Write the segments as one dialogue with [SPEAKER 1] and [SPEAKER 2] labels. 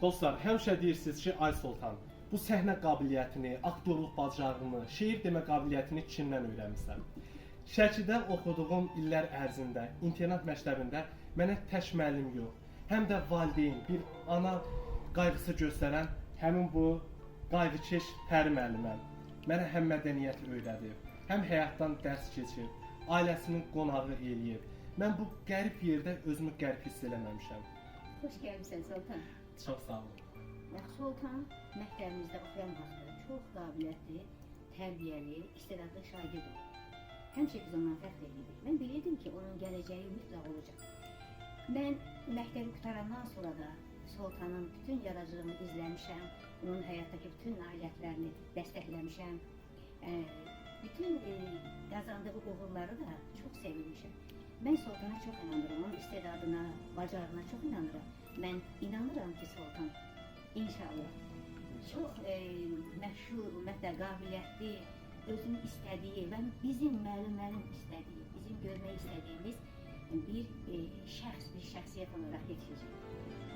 [SPEAKER 1] Dostlar, həmişə deyirsiniz ki, Ay Soltan, bu səhnə qabiliyyətini, aktyorluq bacarığını, şeir demə qabiliyyətini kimdən öyrənmisən? Şəkidə oxuduğum illər ərzində, internat məktəbində mənə tək müəllim yox, həm də valideyn, bir ana qayğısı göstərən həmin bu qayğıkeş Pəri müəlliməm. Mənə həm mədəniyyət öyrədib, həm həyatdan dərs keçib, ailəsinin qonağı eləyib. Mən bu qərib yerdə özümü qərib hiss eləməmişəm.
[SPEAKER 2] Xoş gəlmisən Soltan.
[SPEAKER 1] Çox sağ olun.
[SPEAKER 2] Soltan məktəbimizdə oxuyan vaxtı çox qabiliyyətli, tərbiyəli, istedadlı şagird oldu. Həmişə biz ondan fəxr edirdik. Mən bilirdim ki, onun gələcəyi mütləq olacaq. Mən məktəbi qutarandan sonra da Soltanın bütün yaradıcılığını izləmişəm, onun həyatdakı bütün nailiyyətlərini dəstəkləmişəm. Bütün qazandığı uğurları da çox sevinmişəm. Mən Soltana çox inanırım, onun istedadına, bacarığına çox inanırım. Mən inanıram ki, Soltan inşallah çox məşhur, ümumiyyətlə qabiliyyətli, özünün istədiyi və bizim müəllimlərin istədiyi, bizim görmək istədiyimiz bir şəxs, bir şəxsiyyət olaraq yetişəcək.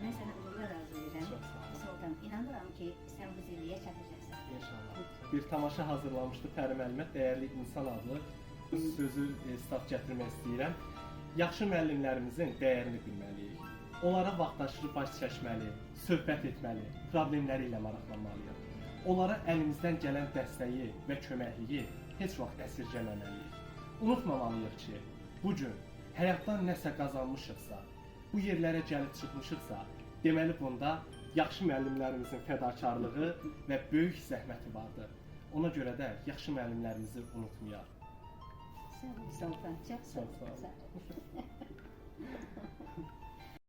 [SPEAKER 2] Mən sənə uğurlar arzulayıram. Soltan, inanıram ki, sən bu zirvəyə çatacaqsan.
[SPEAKER 1] İnşallah. Bir tamaşa hazırlamışdı Pəri müəllimə, dəyərli insan adlı sözü stat gətirmək istəyirəm. Yaxşı müəllimlərimizin dəyərini bilməliyik. Onlara vaxtaşırı baş çəkməli, söhbət etməli, problemləri ilə maraqlanmalıyıq. Onlara əlimizdən gələn dəstəyi və köməkliyi heç vaxt əsirgəməməliyik. Unutmamalıyıq ki, bugün həyatdan nəsə qazanmışıqsa, bu yerlərə gəlib çıxmışıqsa, deməli bunda yaxşı müəllimlərimizin fədakarlığı və böyük zəhməti vardır. Ona görə də yaxşı müəllimlərimizi unutmayaq.
[SPEAKER 2] Sağ ol, Soltan, çox sağ ol.